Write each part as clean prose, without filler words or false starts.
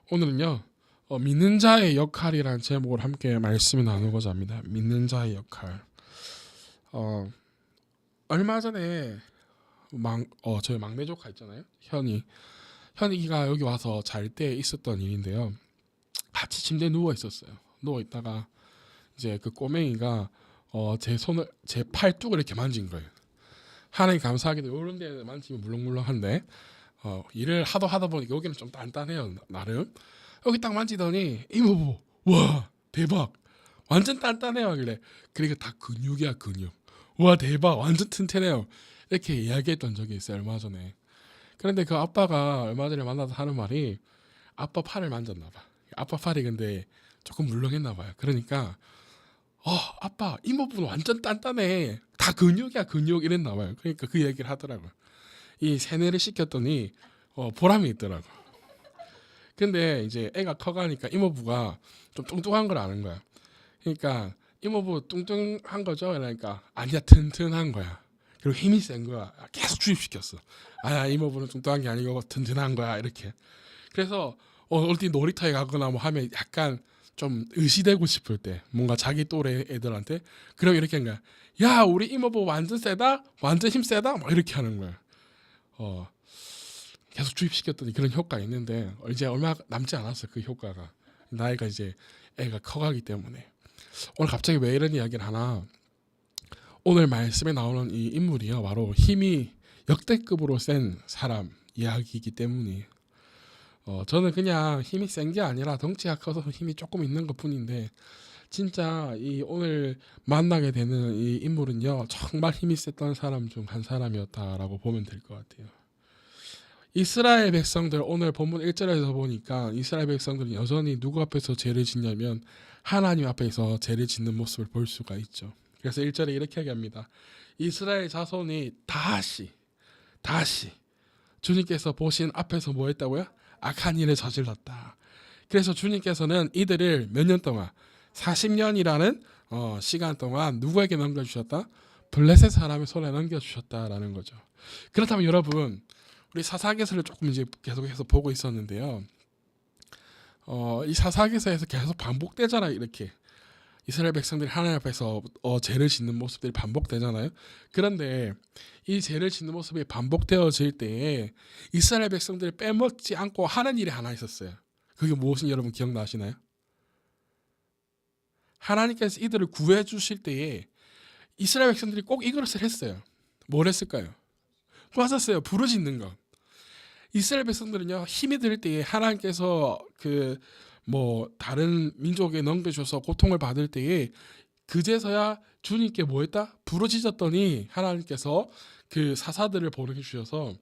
오늘은요, 믿는 자의 역할이라는 제목으로 함께 말씀을 나누고자 합니다. 믿는 자의 역할. 어, 얼마 전에 저희 막내 조카 있잖아요. 현이가 여기 와서 잘 때 있었던 일인데요. 같이 침대에 누워 있었어요. 누워 있다가 이제 그 꼬맹이가 제 팔뚝을 이렇게 만진 거예요. 하나님 감사하게도 이런 데 만지면 물렁물렁한데 일을 하다 보니까 여기는 좀 단단해요. 나름. 여기 딱 만지더니 이모부 와 대박 완전 단단해요 하길래 그러니까 다 근육이야 근육. 와 대박 완전 튼튼해요. 이렇게 이야기했던 적이 있어요 얼마 전에. 그런데 그 아빠가 얼마 전에 만나서 하는 말이 아빠 팔을 만졌나 봐. 아빠 팔이 근데 조금 물렁했나 봐요. 그러니까 아빠 이모부는 완전 단단해 다 근육이야 근육 이랬나 봐요. 그러니까 그 얘기를 하더라고요. 이 세뇌를 시켰더니 보람이 있더라고. 근데 이제 애가 커가니까 이모부가 좀 뚱뚱한 걸 아는 거야. 그러니까 이모부 뚱뚱한 거죠? 그러니까 아니야 튼튼한 거야. 그리고 힘이 센 거야. 계속 주입시켰어. 아야 이모부는 뚱뚱한 게 아니고 튼튼한 거야 이렇게. 그래서 어디 놀이터에 가거나 뭐 하면 약간 좀 의시되고 싶을 때 뭔가 자기 또래 애들한테 그럼 이렇게 하는 거야. 야 우리 이모부 완전 세다? 완전 힘 세다? 막 이렇게 하는 거야. 어 계속 주입시켰더니 그런 효과가 있는데 이제 얼마 남지 않았어 그 효과가. 나이가 이제 애가 커가기 때문에. 오늘 갑자기 왜 이런 이야기를 하나. 오늘 말씀에 나오는 이 인물이요 바로 힘이 역대급으로 센 사람 이야기이기 때문에 저는 그냥 힘이 센 게 아니라 덩치가 커서 힘이 조금 있는 것뿐인데 진짜 이 오늘 만나게 되는 이 인물은요 정말 힘이 셌던 사람 중 한 사람이었다라고 보면 될 것 같아요. 이스라엘 백성들 오늘 본문 1절에서 보니까 이스라엘 백성들은 여전히 누구 앞에서 죄를 짓냐면 하나님 앞에서 죄를 짓는 모습을 볼 수가 있죠. 그래서 1절에 이렇게 얘기합니다. 이스라엘 자손이 다시 주님께서 보신 앞에서 뭐 했다고요? 악한 일을 저질렀다. 그래서 주님께서는 이들을 몇 년 동안 40년이라는 시간 동안 누구에게 넘겨주셨다? 블레셋 사람의 손에 넘겨주셨다라는 거죠. 그렇다면 여러분 우리 사사기서를 조금 이제 계속해서 보고 있었는데요. 이 사사기서에서 계속 반복되잖아요. 이렇게 이스라엘 백성들이 하나님 앞에서 죄를 짓는 모습들이 반복되잖아요. 그런데 이 죄를 짓는 모습이 반복되어질 때에 이스라엘 백성들을 빼먹지 않고 하는 일이 하나 있었어요. 그게 무엇인지 여러분 기억나시나요? 하나님께서 이들을 구해 주실 때에 이스라엘 백성들이 꼭 이것을 했어요. 뭘 했을까요? 맞았어요. 부르짖는 것. 이스라엘 백성들은요 힘이 들 때에 하나님께서 다른 민족에 넘겨줘서 고통을 받을 때에 그제서야 주님께 뭐 했다? 부르짖었더니 하나님께서 그 사사들을 보내주셔서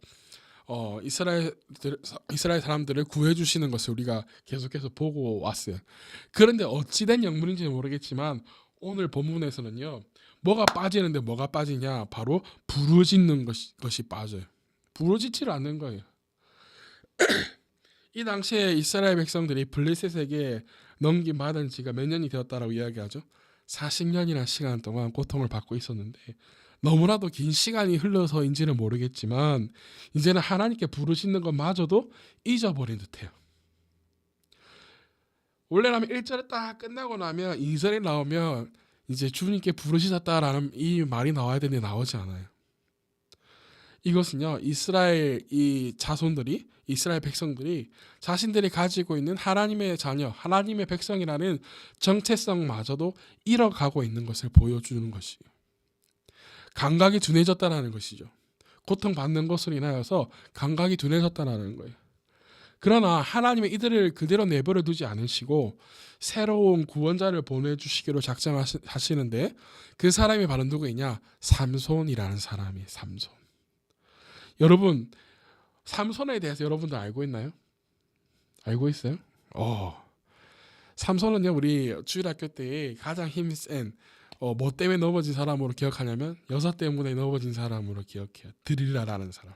이스라엘 사람들을 구해주시는 것을 우리가 계속해서 보고 왔어요. 그런데 어찌된 영문인지 모르겠지만 오늘 본문에서는요 뭐가 빠지는데 뭐가 빠지냐? 바로 부르짖는 것이 빠져요. 부르짖지를 않는 거예요. 이 당시에 이스라엘 백성들이 블레셋에게 넘김받은 지가 몇 년이 되었다라고 이야기하죠. 40년이라는 시간 동안 고통을 받고 있었는데 너무나도 긴 시간이 흘러서인지는 모르겠지만 이제는 하나님께 부르짖는 것마저도 잊어버린 듯해요. 원래라면 1절에 딱 끝나고 나면 2절에 나오면 이제 주님께 부르짖었다라는 이 말이 나와야 되는데 나오지 않아요. 이것은요 이스라엘 백성들이 자신들이 가지고 있는 하나님의 자녀, 하나님의 백성이라는 정체성마저도 잃어가고 있는 것을 보여주는 것이에요. 감각이 둔해졌다는 것이죠. 고통받는 것으로 인하여서 감각이 둔해졌다는 거예요. 그러나 하나님은 이들을 그대로 내버려 두지 않으시고 새로운 구원자를 보내주시기로 작정하시는데 그 사람이 바로 누구이냐? 삼손이라는 사람이 삼손. 여러분 삼손에 대해서 여러분들 알고 있나요? 알고 있어요? 삼손은요 우리 주일학교 때 가장 힘센 뭐 때문에 넘어진 사람으로 기억하냐면 여자 때문에 넘어진 사람으로 기억해요. 드릴라라는 사람.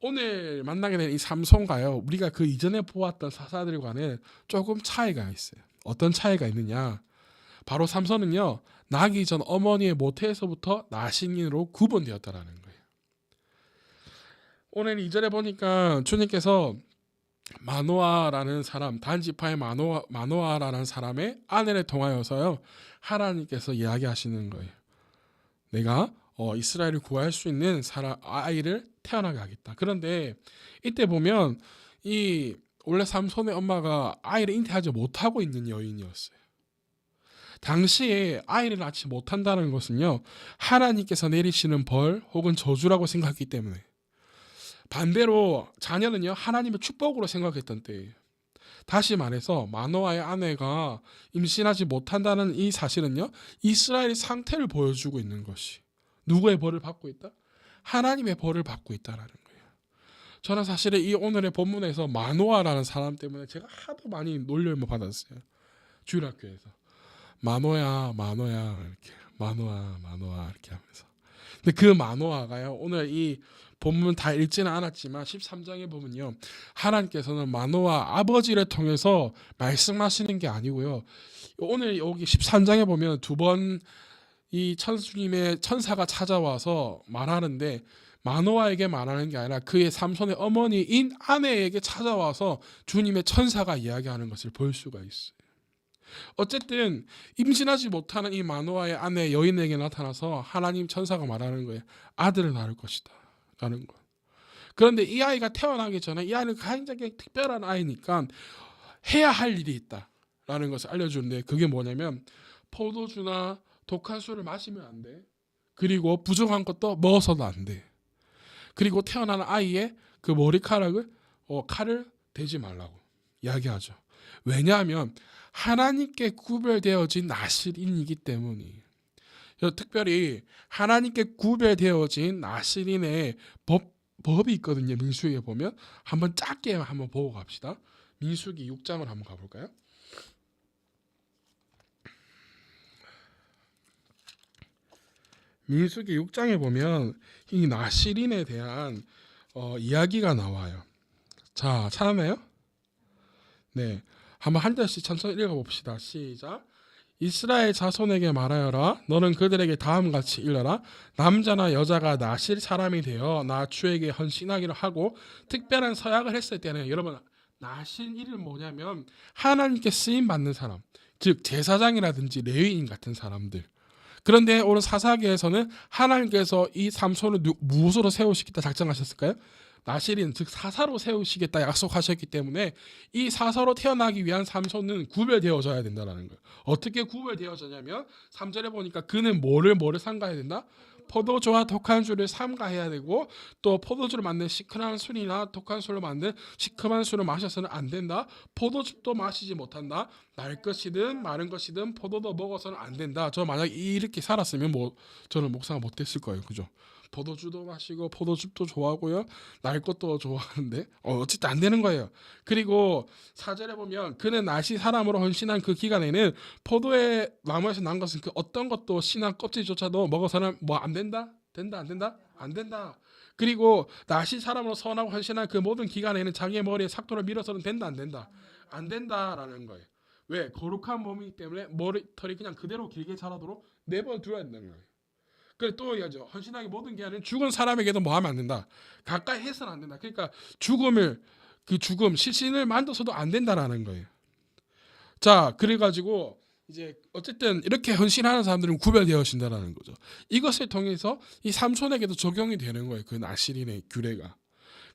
오늘 만나게 된 이 삼손가요 우리가 그 이전에 보았던 사사들과는 조금 차이가 있어요. 어떤 차이가 있느냐? 바로 삼손은요 나기 전 어머니의 모태에서부터 나신인으로 구분되었다라는 거예요. 오늘 2절에 보니까 주님께서 마노아라는 사람, 단지파의 마노아라는 사람의 아내를 통하여서요 하나님께서 이야기하시는 거예요. 내가 이스라엘을 구할 수 있는 아이를 태어나게 하겠다. 그런데 이때 보면 이 원래 삼손의 엄마가 아이를 잉태하지 못하고 있는 여인이었어요. 당시에 아이를 낳지 못한다는 것은요 하나님께서 내리시는 벌 혹은 저주라고 생각했기 때문에, 반대로 자녀는요 하나님의 축복으로 생각했던 때예요. 다시 말해서 마노아의 아내가 임신하지 못한다는 이 사실은요 이스라엘의 상태를 보여주고 있는 것이, 누구의 벌을 받고 있다? 하나님의 벌을 받고 있다라는 거예요. 저는 사실은 이 오늘의 본문에서 마노아라는 사람 때문에 제가 하도 많이 놀림을 받았어요. 주일학교에서 마노야 이렇게 마노아 이렇게 하면서. 근데 그 마노아가요 오늘 이 본문 다 읽지는 않았지만 13장에 보면요 하나님께서는 마노아 아버지를 통해서 말씀하시는 게 아니고요, 오늘 여기 13장에 보면 두 번 이 천주님의 천사가 찾아와서 말하는데 마노아에게 말하는 게 아니라 그의 삼손의 어머니인 아내에게 찾아와서 주님의 천사가 이야기하는 것을 볼 수가 있어요. 어쨌든 임신하지 못하는 이 마노아의 아내 여인에게 나타나서 하나님 천사가 말하는 거예요. 아들을 낳을 것이다 라는 것. 그런데 이 아이가 태어나기 전에 이 아이는 굉장히 특별한 아이니까 해야 할 일이 있다 라는 것을 알려주는데, 그게 뭐냐면 포도주나 독한 술을 마시면 안 돼. 그리고 부정한 것도 먹어서도 안 돼. 그리고 태어난 아이의 그 머리카락을 칼을 대지 말라고 이야기하죠. 왜냐하면 하나님께 구별되어진 나실인이기 때문이에요. 특별히 하나님께 구별되어진 나실인의 법이 있거든요. 민수기에 보면 한번 짧게 한번 보고 갑시다. 민수기 6장을 한번 가볼까요? 민수기 6장에 보면 이 나실인에 대한 이야기가 나와요. 자, 찾았나요? 네, 한번 한 절씩 천천히 읽어봅시다. 시작. 이스라엘 자손에게 말하여라. 너는 그들에게 다음같이 일러라. 남자나 여자가 나실 사람이 되어 나 주에게 헌신하기를 하고 특별한 서약을 했을 때는, 여러분 나실 일은 뭐냐면 하나님께 쓰임 받는 사람, 즉 제사장이라든지 레위인 같은 사람들. 그런데 오늘 사사기에서는 하나님께서 이 삼손을 무엇으로 세우시겠다 작정하셨을까요? 나실인, 즉 사사로 세우시겠다 약속하셨기 때문에 이 사사로 태어나기 위한 삼손은 구별되어져야 된다는 거예요. 어떻게 구별되어졌냐면 3절에 보니까 그는 뭐를 삼가해야 된다? 포도주와 독한 술을 삼가해야 되고, 또 포도주를 만든 시큼한 술이나 독한 술을 만든 시큼한 술을 마셔서는 안 된다. 포도즙도 마시지 못한다. 날 것이든 마른 것이든 포도도 먹어서는 안 된다. 저 만약 이렇게 살았으면 저는 목사가 못됐을 거예요. 그죠? 포도주도 마시고 포도즙도 좋아하고요, 날 것도 좋아하는데 어쨌든 안 되는 거예요. 그리고 4절에 보면 그는 나시 사람으로 헌신한 그 기간에는 포도의 나무에서 난 것은 그 어떤 것도 씨나 껍질조차도 먹어서는 뭐 안 된다? 된다? 안 된다? 안 된다. 그리고 나시 사람으로 선하고 헌신한 그 모든 기간에는 자기의 머리에 삭도를 밀어서는 된다? 안 된다? 안 된다라는 거예요. 왜? 거룩한 몸이기 때문에 머리털이 그냥 그대로 길게 자라도록 내버려둬야 된다는 거예요. 그래 또 얘기하죠. 헌신하기 모든 기한은 죽은 사람에게도 뭐 하면 안 된다. 가까이 해서는 안 된다. 그러니까 시신을 만들어서도 안 된다라는 거예요. 자, 그래가지고 이제 어쨌든 이렇게 헌신하는 사람들은 구별되어진다라는 거죠. 이것을 통해서 이 삼손에게도 적용이 되는 거예요. 그 나실인의 규례가.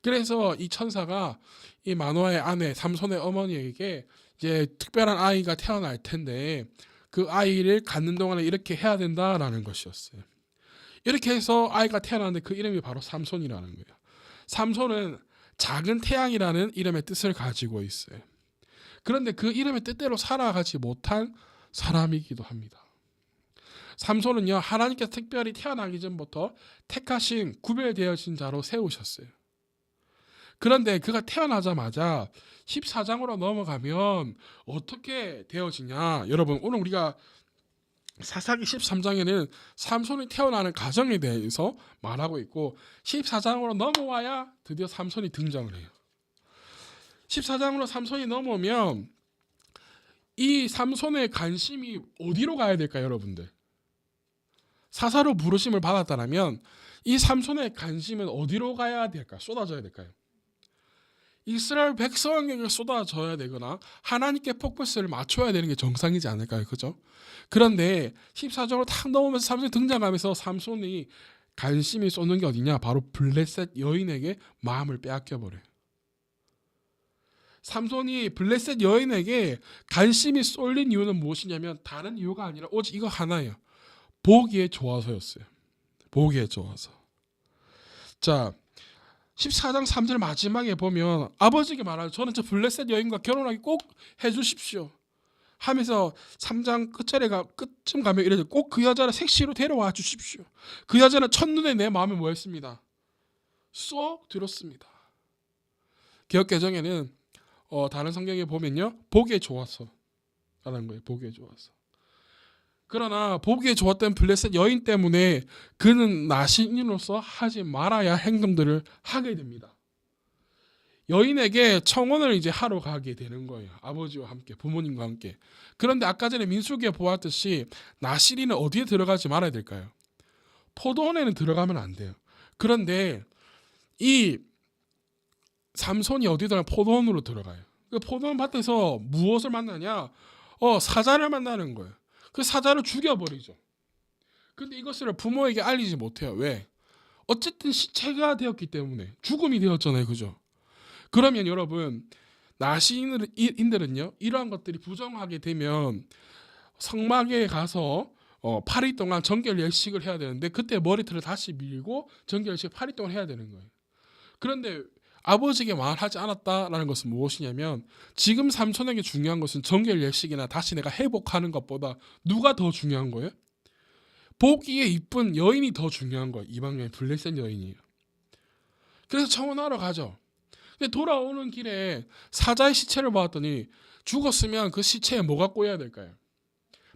그래서 이 천사가 이 마노아의 아내 삼손의 어머니에게 이제 특별한 아이가 태어날 텐데 그 아이를 갖는 동안에 이렇게 해야 된다라는 것이었어요. 이렇게 해서 아이가 태어났는데 그 이름이 바로 삼손이라는 거예요. 삼손은 작은 태양이라는 이름의 뜻을 가지고 있어요. 그런데 그 이름의 뜻대로 살아가지 못한 사람이기도 합니다. 삼손은요 하나님께서 특별히 태어나기 전부터 택하신 구별되어진 자로 세우셨어요. 그런데 그가 태어나자마자 14장으로 넘어가면 어떻게 되어지냐. 여러분 오늘 우리가 사사기 13장에는 삼손이 태어나는 과정에 대해서 말하고 있고 14장으로 넘어와야 드디어 삼손이 등장을 해요. 14장으로 삼손이 넘어오면 이 삼손의 관심이 어디로 가야 될까요, 여러분들? 사사로 부르심을 받았다면 이 삼손의 관심은 어디로 가야 될까? 쏟아져야 될까요? 이스라엘 백성에게 쏟아져야 되거나 하나님께 포커스를 맞춰야 되는 게 정상이지 않을까요? 그죠? 그런데 14절로 탁 넘으면서 삼손이 등장하면서 삼손이 관심이 쏟는 게 어디냐? 바로 블레셋 여인에게 마음을 빼앗겨 버려요. 삼손이 블레셋 여인에게 관심이 쏠린 이유는 무엇이냐면 다른 이유가 아니라 오직 이거 하나예요. 보기에 좋아서였어요. 보기에 좋아서. 자, 14장 3절 마지막에 보면 아버지에게 말하죠. 저는 저 블레셋 여인과 결혼하기 꼭 해주십시오 하면서 3장 끝쯤 가면 이래요. 꼭 그 여자를 색시로 데려와 주십시오. 그 여자는 첫눈에 내 마음에 뭐였습니다. 쏙 들었습니다. 개역개정에는 다른 성경에 보면요, 보기에 좋아서 라는 거예요. 보기에 좋아서. 그러나 보기에 좋았던 블레셋 여인 때문에 그는 나신인으로서 하지 말아야 행동들을 하게 됩니다. 여인에게 청혼을 이제 하러 가게 되는 거예요. 아버지와 함께, 부모님과 함께. 그런데 아까 전에 민수기에 보았듯이 나신인은 어디에 들어가지 말아야 될까요? 포도원에는 들어가면 안 돼요. 그런데 이 삼손이 어디 들어가? 포도원으로 들어가요. 그 포도원 밭에서 무엇을 만나냐? 사자를 만나는 거예요. 그 사자를 죽여버리죠. 근데 이것을 부모에게 알리지 못해요. 왜? 어쨌든 시체가 되었기 때문에 죽음이 되었잖아요. 그죠? 그러면 여러분 나시인들은요 이러한 것들이 부정하게 되면 성막에 가서 8일 동안 정결예식을 해야 되는데 그때 머리털을 다시 밀고 정결예식 8일 동안 해야 되는 거예요. 그런데 아버지에게 말하지 않았다라는 것은 무엇이냐면 지금 삼손에게 중요한 것은 정결예식이나 다시 내가 회복하는 것보다 누가 더 중요한 거예요? 보기에 이쁜 여인이 더 중요한 거예요. 이방인 블레셋 여인이에요. 그래서 청혼하러 가죠. 근데 돌아오는 길에 사자의 시체를 보았더니 죽었으면 그 시체에 뭐가 꼬여야 될까요?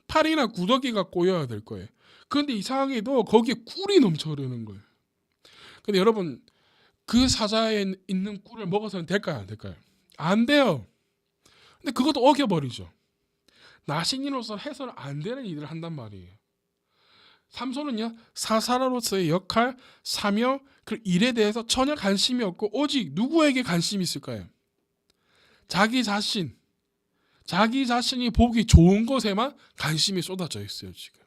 팔이나 구더기가 꼬여야 될 거예요. 그런데 이상하게도 거기에 꿀이 넘쳐 흐르는 거예요. 근데 여러분 그 사자에 있는 꿀을 먹어서는 될까요? 안 될까요? 안 돼요. 근데 그것도 어겨버리죠. 나신인으로서 해서는 안 되는 일을 한단 말이에요. 삼손은요 사사로서의 역할, 사명, 그 일에 대해서 전혀 관심이 없고 오직 누구에게 관심이 있을까요? 자기 자신이 보기 좋은 것에만 관심이 쏟아져 있어요 지금.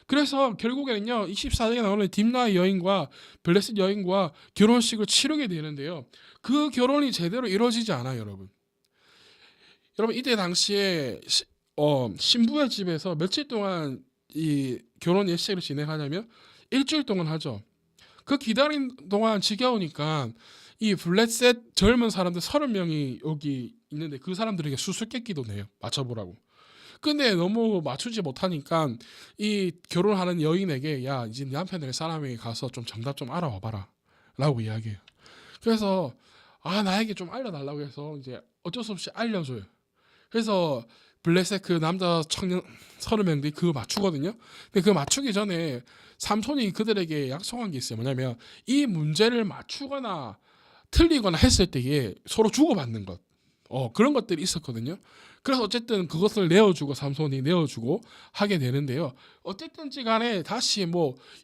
그래서 결국에는요 24장에 나오는 딥나의 여인과 블레셋 여인과 결혼식을 치르게 되는데요. 그 결혼이 제대로 이루어지지 않아요 여러분. 여러분 이때 당시에 신부의 집에서 며칠 동안 이 결혼 예식을 진행하냐면 일주일 동안 하죠. 그 기다린 동안 지겨우니까 이 블레셋 젊은 사람들 30명이 여기 있는데 그 사람들에게 수수께끼도 내요. 맞춰보라고. 근데 너무 맞추지 못하니까 이 결혼하는 여인에게 야 이제 네 남편 될 사람에게 가서 좀 정답 좀 알아와봐라 라고 이야기해요. 그래서 나에게 좀 알려달라고 해서 이제 어쩔 수 없이 알려줘요. 그래서 블레셋 그 남자 청년 30명들이 그거 맞추거든요. 근데 그 맞추기 전에 삼손이 그들에게 약속한 게 있어요. 뭐냐면 이 문제를 맞추거나 틀리거나 했을 때에 서로 주고받는 것. 그런 것들이 있었거든요. 그래서 어쨌든 그것을 내어주고 삼손이 내어주고 하게 되는데요. 어쨌든지 간에 다시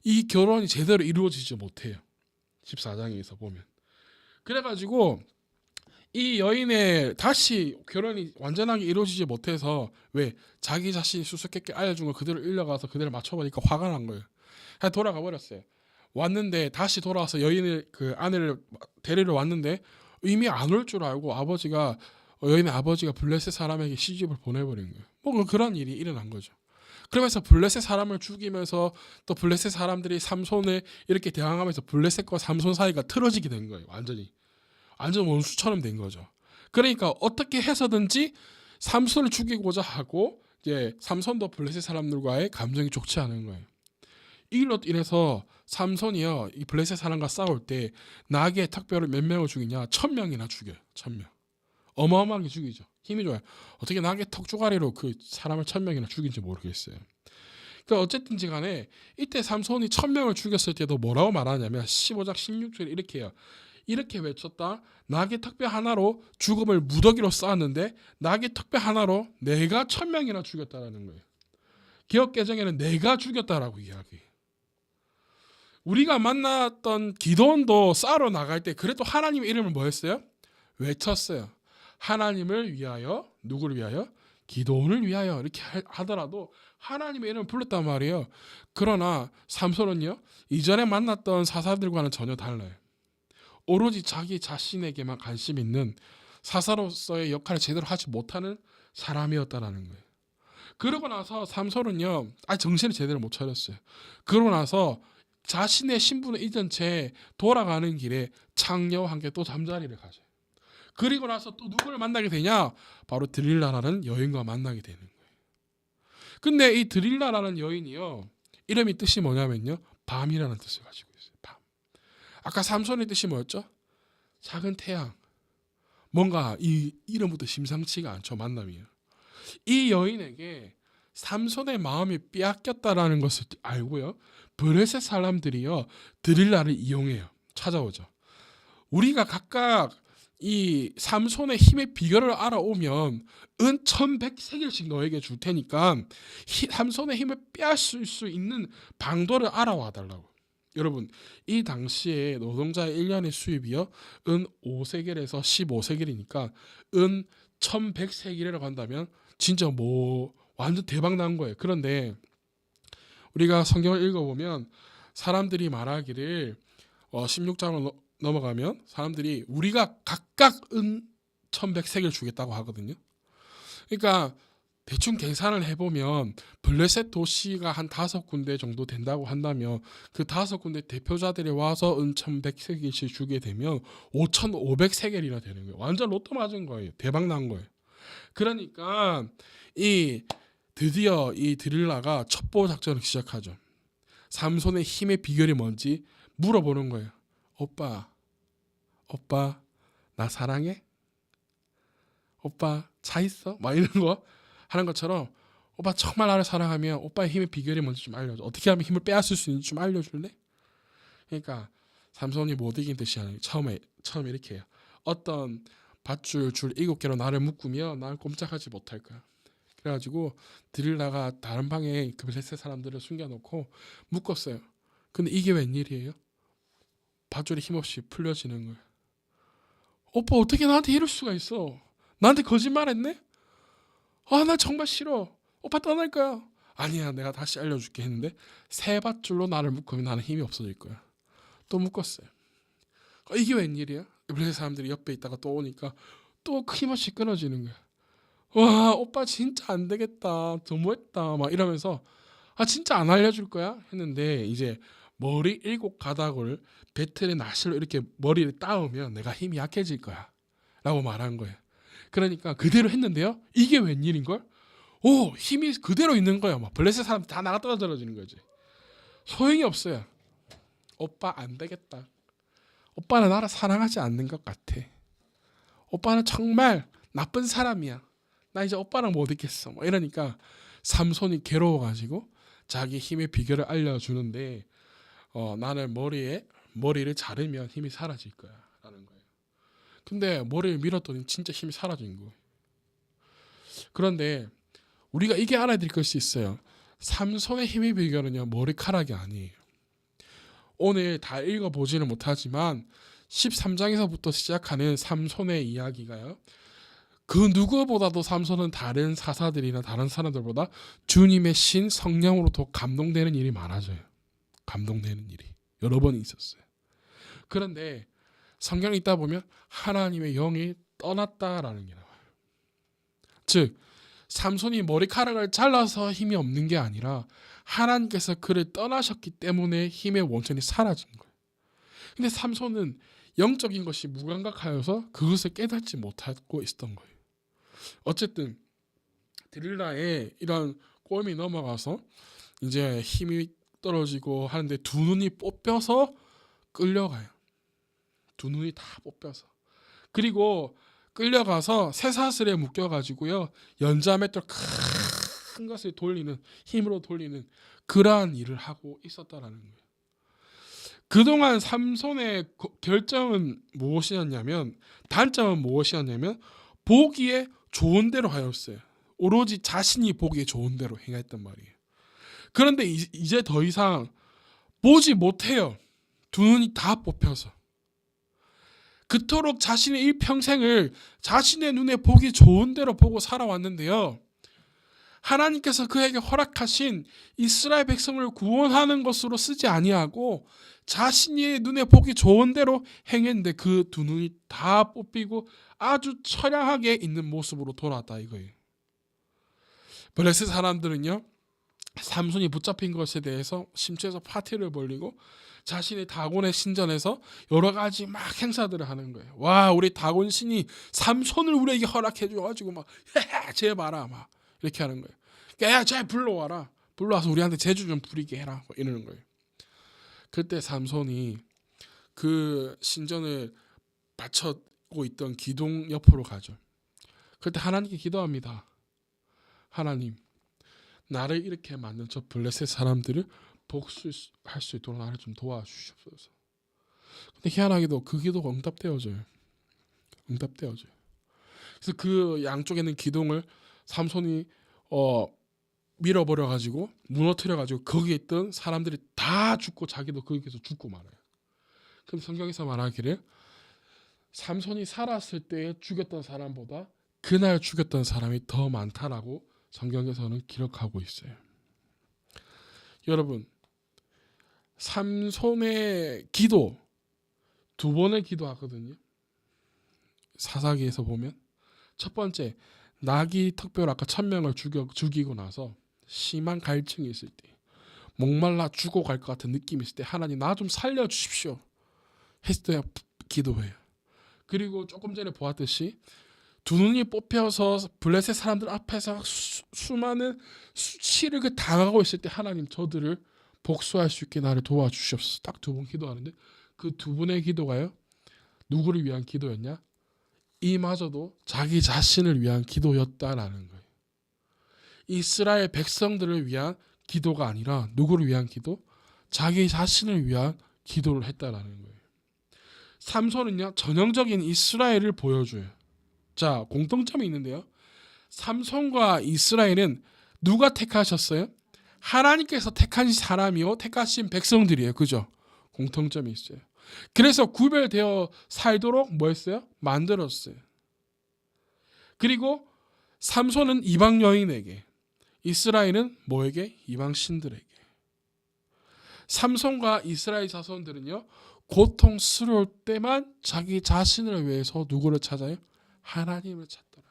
이 결혼이 제대로 이루어지지 못해요. 14장에서 보면. 그래가지고 이 여인의 다시 결혼이 완전하게 이루어지지 못해서 왜? 자기 자신이 수수께끼 알려준 걸 그대로 일려가서 그대로 맞춰보니까 화가 난 거예요. 그냥 돌아가 버렸어요. 왔는데 다시 돌아와서 여인을 그 아내를 데리러 왔는데 이미 안 올 줄 알고 여인의 아버지가 블레셋 사람에게 시집을 보내버린 거예요. 그런 일이 일어난 거죠. 그러면서 블레셋 사람을 죽이면서 또 블레셋 사람들이 삼손을 이렇게 대항하면서 블레셋과 삼손 사이가 틀어지게 된 거예요. 완전 원수처럼 된 거죠. 그러니까 어떻게 해서든지 삼손을 죽이고자 하고 이제 삼손도 블레셋 사람들과의 감정이 좋지 않은 거예요. 이로 인해서 삼손이요 이 블레셋 사람과 싸울 때 나귀의 턱뼈를 몇 명을 죽이냐? 1000명이나 죽여요. 1000명. 어마어마하게 죽이죠. 힘이 좋아요. 어떻게 나귀의 턱 쪼가리로 그 사람을 1000명이나 죽인지 모르겠어요. 그러니까 어쨌든지 간에 이때 삼손이 1000명을 죽였을 때도 뭐라고 말하냐면 15장 16절에 이렇게 해요. 이렇게 외쳤다. 나귀 턱뼈 하나로 죽음을 무더기로 쌓았는데 나귀 턱뼈 하나로 내가 1000명이나 죽였다라는 거예요. 개역개정에는 내가 죽였다라고 이야기해요. 우리가 만났던 기도원도 싸러 나갈 때 그래도 하나님의 이름을 뭐 했어요? 외쳤어요. 하나님을 위하여, 누구를 위하여? 기도원을 위하여 이렇게 하더라도 하나님의 이름을 불렀단 말이에요. 그러나 삼손은요, 이전에 만났던 사사들과는 전혀 달라요. 오로지 자기 자신에게만 관심 있는, 사사로서의 역할을 제대로 하지 못하는 사람이었다라는 거예요. 그러고 나서 삼손은요, 정신을 제대로 못 차렸어요. 그러고 나서 자신의 신분을 잊은 채 돌아가는 길에 창녀와 함께 또 잠자리를 가져요. 그리고 나서 또 누구를 만나게 되냐? 바로 드릴라라는 여인과 만나게 되는 거예요. 근데 이 드릴라라는 여인이요, 이름이 뜻이 뭐냐면요, 밤이라는 뜻을 가지고 있어요. 밤. 아까 삼손의 뜻이 뭐였죠? 작은 태양. 뭔가 이 이름부터 심상치가 않죠. 만남이요. 이 여인에게 삼손의 마음이 빼앗겼다라는 것을 알고요, 브레셋 사람들이요, 드릴라를 이용해요. 찾아오죠. 우리가 각각 이 삼손의 힘의 비결을 알아오면 은 1100세겔씩 너에게 줄 테니까 삼손의 힘을 빼앗을 수 있는 방도를 알아와 달라고. 여러분, 이 당시에 노동자의 1년의 수입이요, 은 5세겔에서 15세겔이니까 은 1100세겔이라고 한다면 진짜 뭐 완전 대박 난 거예요. 그런데 우리가 성경을 읽어보면 사람들이 말하기를 16장을 넘어가면 사람들이 우리가 각각 은 1100세겔 주겠다고 하거든요. 그러니까 대충 계산을 해보면 블레셋 도시가 한 5군데 정도 된다고 한다면 그 5군데 대표자들이 와서 은 1100세겔씩 주게 되면 5500세겔이나 되는 거예요. 완전 로또 맞은 거예요. 대박 난 거예요. 그러니까 드디어 이 드릴라가 첩보 작전을 시작하죠. 삼손의 힘의 비결이 뭔지 물어보는 거예요. 오빠 나 사랑해? 오빠 차 있어? 막 이런 거 하는 것처럼, 오빠 정말 나를 사랑하면 오빠의 힘의 비결이 뭔지 좀 알려줘. 어떻게 하면 힘을 빼앗을 수 있는지 좀 알려줄래? 그러니까 삼손이 못 이긴 듯이 하는, 처음에 이렇게 해요. 어떤 밧줄 줄 7개로 나를 묶으면 날 꼼짝하지 못할 거야. 그래가지고 드릴라가 다른 방에 그 블레셋 사람들을 숨겨놓고 묶었어요. 근데 이게 웬일이에요? 밧줄이 힘없이 풀려지는 거예요. 오빠 어떻게 나한테 이럴 수가 있어? 나한테 거짓말했네? 나 정말 싫어. 오빠 떠날 거야. 아니야, 내가 다시 알려줄게 했는데 새 밧줄로 나를 묶으면 나는 힘이 없어질 거야. 또 묶었어요. 이게 웬일이야? 블레셋 사람들이 옆에 있다가 또 오니까 또 힘없이 끊어지는 거야. 와, 오빠 진짜 안 되겠다. 너무했다. 막 이러면서 진짜 안 알려줄 거야? 했는데 이제 머리 7가닥을 배틀의 나실로 이렇게 머리를 따오면 내가 힘이 약해질 거야 라고 말한 거예요. 그러니까 그대로 했는데요, 이게 웬일인걸? 힘이 그대로 있는 거예요. 막 블레셋 사람 다 나가 떨어지는 거지. 소용이 없어요. 오빠 안 되겠다. 오빠는 나를 사랑하지 않는 것 같아. 오빠는 정말 나쁜 사람이야. 나 이제 오빠랑 못 있겠어. 막 이러니까 삼손이 괴로워가지고 자기 힘의 비결을 알려주는데 나는 머리를 자르면 힘이 사라질 거야 라는 거예요. 근데 머리를 밀었더니 진짜 힘이 사라진 거예요. 그런데 우리가 이게 알아야 될 것이 있어요. 삼손의 힘의 비결은요, 머리카락이 아니에요. 오늘 다 읽어보지는 못하지만 13장에서부터 시작하는 삼손의 이야기가요, 그 누구보다도 삼손은 다른 사사들이나 다른 사람들보다 주님의 신 성령으로부터 감동되는 일이 많아져요. 감동되는 일이 여러 번 있었어요. 그런데 성경에 있다 보면 하나님의 영이 떠났다라는 게 나와요. 즉 삼손이 머리카락을 잘라서 힘이 없는 게 아니라 하나님께서 그를 떠나셨기 때문에 힘의 원천이 사라진 거예요. 근데 삼손은 영적인 것이 무감각하여서 그것을 깨닫지 못하고 있었던 거예요. 어쨌든 드릴라의 이런 꼴이 넘어가서 이제 힘이 떨어지고 하는데 두 눈이 뽑혀서 끌려가요. 두 눈이 다 뽑혀서. 그리고 끌려가서 쇠사슬에 묶여가지고요, 연자맷돌 큰 것을 돌리는, 힘으로 돌리는 그러한 일을 하고 있었다라는 거예요. 그동안 삼손의 결정은 무엇이었냐면, 단점은 무엇이었냐면 보기에 좋은 대로 하였어요. 오로지 자신이 보기에 좋은 대로 행했단 말이에요. 그런데 이제 더 이상 보지 못해요. 두 눈이 다 뽑혀서. 그토록 자신의 일평생을 자신의 눈에 보기 좋은 대로 보고 살아왔는데요. 하나님께서 그에게 허락하신 이스라엘 백성을 구원하는 것으로 쓰지 아니하고 자신의 눈에 보기 좋은 대로 행했는데 그 두 눈이 다 뽑히고 아주 처량하게 있는 모습으로 돌아왔다 이거예요. 블레셋 사람들은요, 삼손이 붙잡힌 것에 대해서 심지어 파티를 벌리고 자신의 다곤의 신전에서 여러 가지 막 행사들을 하는 거예요. 와, 우리 다곤 신이 삼손을 우리에게 허락해 줘가지고 막 쟤 봐라 막 이렇게 하는 거예요. 야, 쟤 불러와라. 불러와서 우리한테 제주 좀 부리게 해라. 막 이러는 거예요. 그때 삼손이 그 신전을 바쳤고 있던 기둥 옆으로 가죠. 그때 하나님께 기도합니다. 하나님, 나를 이렇게 만든 저 블레셋 사람들을 복수할 수 있도록 나를 좀 도와주시옵소서. 근데 희한하게도 그 기도가 응답되어져요. 그래서 그 양쪽에 있는 기둥을 삼손이 밀어버려 가지고 무너뜨려 가지고 거기에 있던 사람들이 다 죽고 자기도 거기서 죽고 말아요. 그럼 성경에서 말하기를 삼손이 살았을 때 죽였던 사람보다 그날 죽였던 사람이 더 많다라고 성경에서는 기록하고 있어요. 여러분, 삼손의 기도 두 번의 기도하거든요. 사사기에서 보면 첫 번째, 나기 특별 아까 1000명을 죽이고 나서 심한 갈증이 있을 때, 목말라 죽어갈 것 같은 느낌이 있을 때 하나님 나 좀 살려주십시오 했을 때 기도해요. 그리고 조금 전에 보았듯이 두 눈이 뽑혀서 블레셋 사람들 앞에서 수많은 수치를 당하고 있을 때 하나님 저들을 복수할 수 있게 나를 도와주시옵소서. 딱 두 번 기도하는데 그 두 분의 기도가요, 누구를 위한 기도였냐? 이마저도 자기 자신을 위한 기도였다라는 거예요. 이스라엘 백성들을 위한 기도가 아니라 누구를 위한 기도? 자기 자신을 위한 기도를 했다라는 거예요. 삼손은요, 전형적인 이스라엘을 보여줘요. 자, 공통점이 있는데요. 삼손과 이스라엘은 누가 택하셨어요? 하나님께서 택한 사람이요, 택하신 백성들이에요. 그죠? 공통점이 있어요. 그래서 구별되어 살도록 뭐 했어요? 만들었어요. 그리고 삼손은 이방 여인에게, 이스라엘은 뭐에게? 이방 신들에게. 삼손과 이스라엘 자손들은요, 고통스러울 때만 자기 자신을 위해서 누구를 찾아요? 하나님을 찾더라.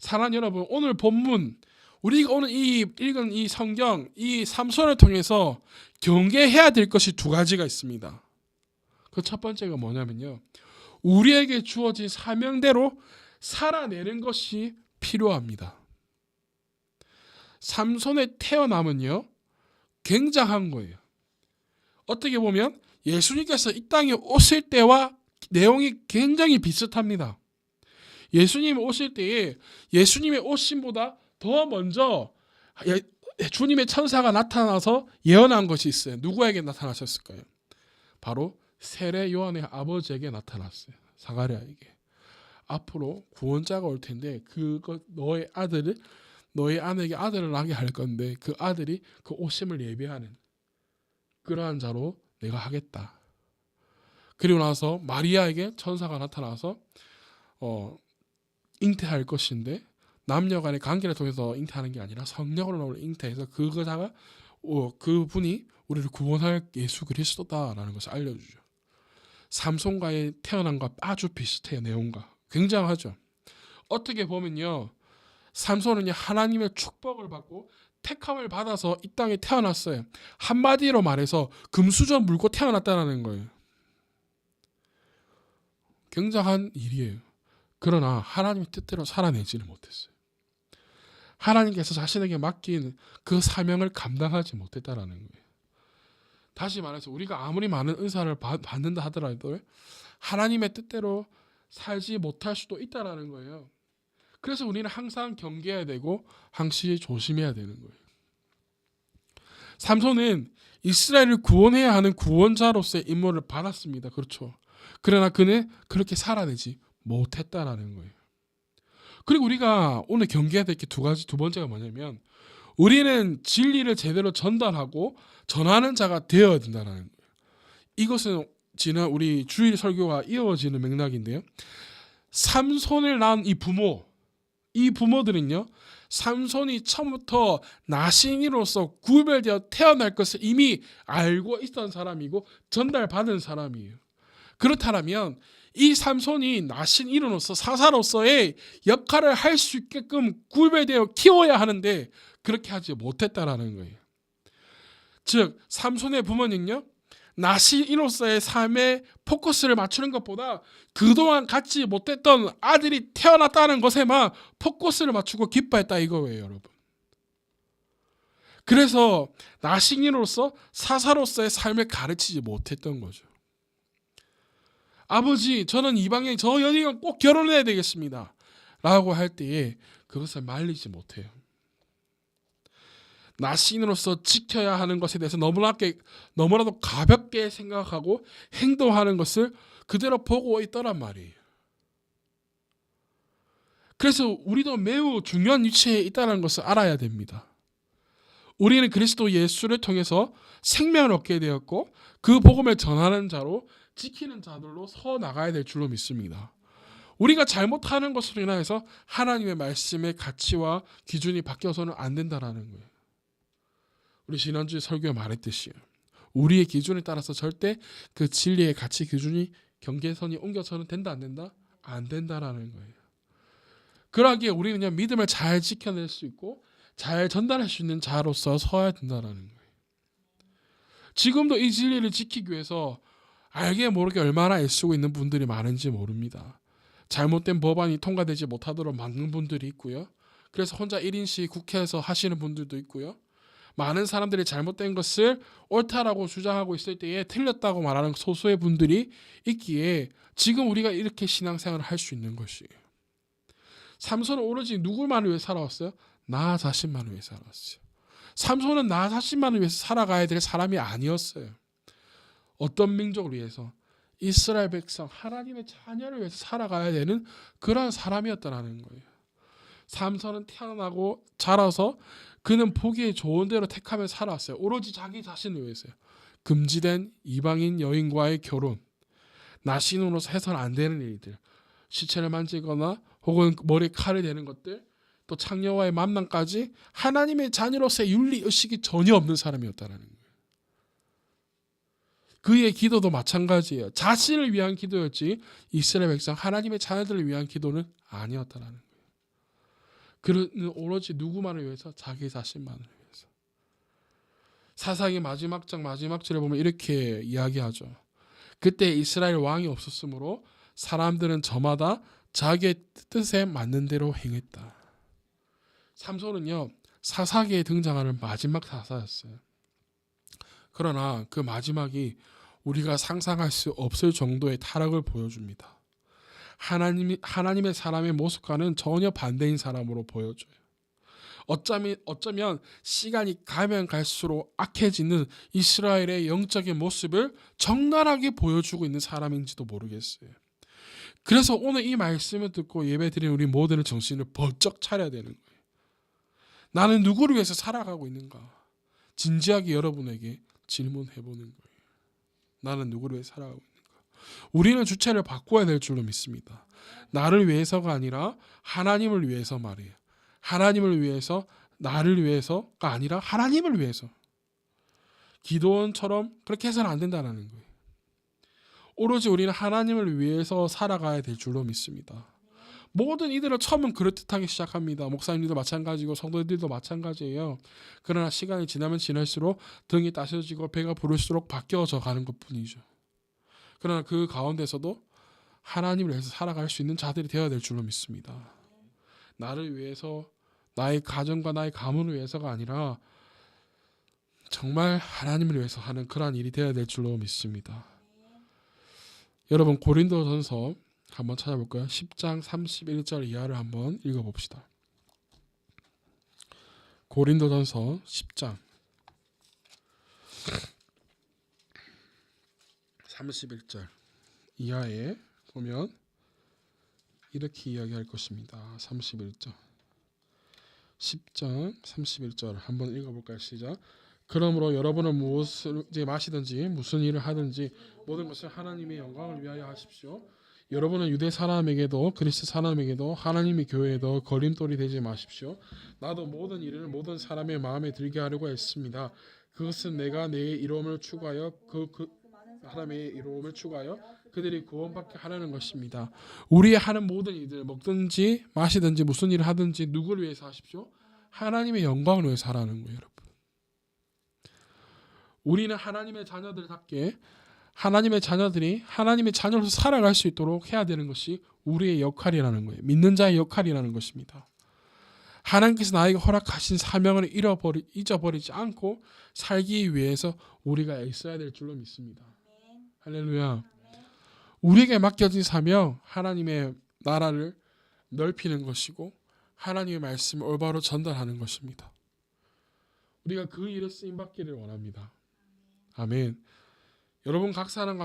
사랑하는 여러분, 오늘 본문 우리가 오늘 읽은 이 성경, 이 삼손을 통해서 경계해야 될 것이 두 가지가 있습니다. 그 첫 번째가 뭐냐면요, 우리에게 주어진 사명대로 살아내는 것이 필요합니다. 삼손의 태어남은요, 굉장한 거예요. 어떻게 보면 예수님께서 이 땅에 오실 때와 내용이 굉장히 비슷합니다. 예수님 오실 때에 예수님의 오심보다 더 먼저 주님의 천사가 나타나서 예언한 것이 있어요. 누구에게 나타나셨을까요? 바로 세례 요한의 아버지에게 나타났어요. 사가랴에게. 앞으로 구원자가 올 텐데 그것 너의 아내에게 아들을 낳게 할 건데 그 아들이 그 오심을 예비하는 그러한 자로 내가 하겠다. 그리고 나서 마리아에게 천사가 나타나서 잉태할 것인데 남녀간의 관계를 통해서 잉태하는 게 아니라 성령으로 잉태해서 그분이 우리를 구원할 예수 그리스도다라는 것을 알려주죠. 삼손과의 태어남과 아주 비슷해요. 내용과 굉장하죠. 어떻게 보면요, 삼손은 하나님의 축복을 받고 택함을 받아서 이 땅에 태어났어요. 한마디로 말해서 금수저 물고 태어났다는 거예요. 굉장한 일이에요. 그러나 하나님의 뜻대로 살아내지는 못했어요. 하나님께서 자신에게 맡긴 그 사명을 감당하지 못했다라는 거예요. 다시 말해서 우리가 아무리 많은 은사를 받는다 하더라도 하나님의 뜻대로 살지 못할 수도 있다라는 거예요. 그래서 우리는 항상 경계해야 되고 항시 조심해야 되는 거예요. 삼손은 이스라엘을 구원해야 하는 구원자로서의 임무를 받았습니다. 그렇죠. 그러나 그는 그렇게 살아내지 못했다라는 거예요. 그리고 우리가 오늘 경계해야 될 게 두 번째가 뭐냐면 우리는 진리를 제대로 전달하고 전하는 자가 되어야 된다는 거예요. 이것은 지난 우리 주일 설교가 이어지는 맥락인데요. 삼손을 낳은 이 부모들은요, 삼손이 처음부터 나신이로서 구별되어 태어날 것을 이미 알고 있던 사람이고 전달받은 사람이에요. 그렇다면 이 삼손이 나신이로서 사사로서의 역할을 할 수 있게끔 구별되어 키워야 하는데 그렇게 하지 못했다라는 거예요. 즉 삼손의 부모는요, 나신이로서의 삶에 포커스를 맞추는 것보다 그동안 갖지 못했던 아들이 태어났다는 것에만 포커스를 맞추고 기뻐했다 이거예요, 여러분. 그래서 나신이로서 사사로서의 삶을 가르치지 못했던 거죠. 아버지, 저는 이방인, 저 연인과 꼭 결혼해야 되겠습니다 라고 할 때에 그것을 말리지 못해요. 나신으로서 지켜야 하는 것에 대해서 너무나도 가볍게 생각하고 행동하는 것을 그대로 보고 있더란 말이에요. 그래서 우리도 매우 중요한 위치에 있다는 것을 알아야 됩니다. 우리는 그리스도 예수를 통해서 생명을 얻게 되었고 그 복음을 전하는 자로 지키는 자들로 서 나가야 될 줄로 믿습니다. 우리가 잘못하는 것으로 인해서 하나님의 말씀의 가치와 기준이 바뀌어서는 안 된다는 거예요. 우리 지난주에 설교에 말했듯이 우리의 기준에 따라서 절대 그 진리의 가치 기준이 경계선이 옮겨서는 된다 안 된다? 안 된다라는 거예요. 그러기에 우리는 그냥 믿음을 잘 지켜낼 수 있고 잘 전달할 수 있는 자로서 서야 된다라는 거예요. 지금도 이 진리를 지키기 위해서 알게 모르게 얼마나 애쓰고 있는 분들이 많은지 모릅니다. 잘못된 법안이 통과되지 못하도록 막는 분들이 있고요. 그래서 혼자 1인씩 국회에서 하시는 분들도 있고요. 많은 사람들이 잘못된 것을 옳다라고 주장하고 있을 때에 틀렸다고 말하는 소수의 분들이 있기에 지금 우리가 이렇게 신앙생활을 할 수 있는 것이에요. 삼손은 오로지 누구만을 위해 살아왔어요? 나 자신만을 위해 살아왔어요. 삼손은 나 자신만을 위해서 살아가야 될 사람이 아니었어요. 어떤 민족을 위해서? 이스라엘 백성, 하나님의 자녀를 위해서 살아가야 되는 그런 사람이었다는 거예요. 삼손은 태어나고 자라서 그는 보기에 좋은 대로 택하며 살아왔어요. 오로지 자기 자신을 위해서요. 금지된 이방인 여인과의 결혼, 나신으로서 해서는 안 되는 일들, 시체를 만지거나 혹은 머리에 칼을 대는 것들, 또 창녀와의 만남까지 하나님의 자녀로서의 윤리의식이 전혀 없는 사람이었다는 거예요. 그의 기도도 마찬가지예요. 자신을 위한 기도였지 이스라엘 백성 하나님의 자녀들을 위한 기도는 아니었다는 거예요. 그는 오로지 누구만을 위해서? 자기 자신만을 위해서. 사사기 마지막 장 마지막 절에 보면 이렇게 이야기하죠. 그때 이스라엘 왕이 없었으므로 사람들은 저마다 자기의 뜻에 맞는 대로 행했다. 삼손은요, 사사기에 등장하는 마지막 사사였어요. 그러나 그 마지막이 우리가 상상할 수 없을 정도의 타락을 보여줍니다. 하나님의 사람의 모습과는 전혀 반대인 사람으로 보여줘요. 어쩌면 시간이 가면 갈수록 악해지는 이스라엘의 영적인 모습을 적나라하게 보여주고 있는 사람인지도 모르겠어요. 그래서 오늘 이 말씀을 듣고 예배드리는 우리 모두는 정신을 번쩍 차려야 되는 거예요. 나는 누구를 위해서 살아가고 있는가? 진지하게 여러분에게 질문해보는 거예요. 나는 누구를 위해서 살아가고 있는가? 우리는 주체를 바꿔야 될 줄로 믿습니다. 나를 위해서가 아니라 하나님을 위해서 말이에요. 하나님을 위해서, 나를 위해서가 아니라 하나님을 위해서. 기도원처럼 그렇게 해서는 안 된다는 거예요. 오로지 우리는 하나님을 위해서 살아가야 될 줄로 믿습니다. 모든 이들은 처음은 그럴듯하게 시작합니다. 목사님들도 마찬가지고 성도들도 마찬가지예요. 그러나 시간이 지나면 지날수록 등이 따셔지고 배가 부를수록 바뀌어져 가는 것뿐이죠. 그러나 그 가운데서도 하나님을 위해서 살아갈 수 있는 자들이 되어야 될 줄로 믿습니다. 나를 위해서, 나의 가정과 나의 가문을 위해서가 아니라 정말 하나님을 위해서 하는 그러한 일이 되어야 될 줄로 믿습니다. 여러분, 고린도전서 한번 찾아볼까요? 10장 31절 이하를 한번 읽어봅시다. 고린도전서 10장 31절 이하에 보면 이렇게 이야기할 것입니다. 31절 10장 31절 한번 읽어볼까요? 시작. 그러므로 여러분은 무엇을 이제 마시든지 무슨 일을 하든지 모든 것을 하나님의 영광을 위하여 하십시오. 여러분은 유대 사람에게도 그리스 사람에게도 하나님의 교회에도 거림돌이 되지 마십시오. 나도 모든 일을 모든 사람의 마음에 들게 하려고 했습니다. 그것은 내가 내 이름을 추구하여 그 사람의 이름을 추구하여 그들이 구원받게 하려는 것입니다. 우리의 하는 모든 일들 먹든지 마시든지 무슨 일을 하든지 누구를 위해서 하십시오? 하나님의 영광을 위해서 하라는 거예요, 여러분. 우리는 하나님의 자녀들답게 하나님의 자녀들이 하나님의 자녀로서 살아갈 수 있도록 해야 되는 것이 우리의 역할이라는 거예요. 믿는 자의 역할이라는 것입니다. 하나님께서 나에게 허락하신 사명을 잊어버리지 않고 살기 위해서 우리가 애써야 될 줄로 믿습니다. 할렐루야. 우리에게 맡겨진 사명, 하나님의 나라를 넓히는 것이고 하나님의 말씀을 올바로 전달하는 것입니다. 우리가 그 일에 쓰임받기를 원합니다. 아멘. 여러분 각 사람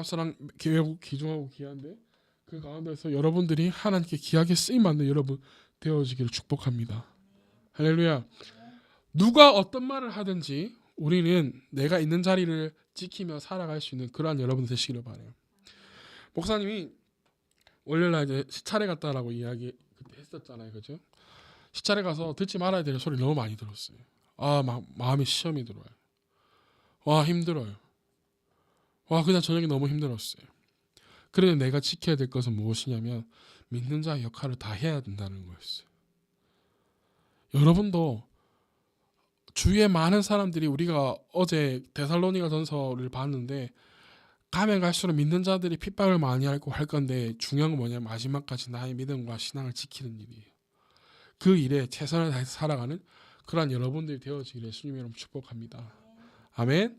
외국 귀중하고 귀한데 그 가운데서 여러분들이 하나님께 귀하게 쓰임받는 여러분 되어지기를 축복합니다. 할렐루야. 누가 어떤 말을 하든지 우리는 내가 있는 자리를 지키며 살아갈 수 있는 그러한 여러분 되시기를 바라요. 목사님이 월요일날 이제 시찰에 갔다라고 이야기 그때 했었잖아요, 그죠? 시찰에 가서 듣지 말아야 될 소리 너무 많이 들었어요. 막 마음에 시험이 들어요. 와 힘들어요. 와 그냥 저녁에 너무 힘들었어요. 그런데 내가 지켜야 될 것은 무엇이냐면 믿는 자의 역할을 다 해야 된다는 거였어요. 여러분도 주위에 많은 사람들이 우리가 어제 데살로니가 전서를 봤는데 가면 갈수록 믿는 자들이 핍박을 많이 하고 할 건데 중요한 건 뭐냐면 마지막까지 나의 믿음과 신앙을 지키는 일이에요. 그 일에 최선을 다해서 살아가는 그러한 여러분들이 되어지기를 예수님의 이름으로 축복합니다. 아멘.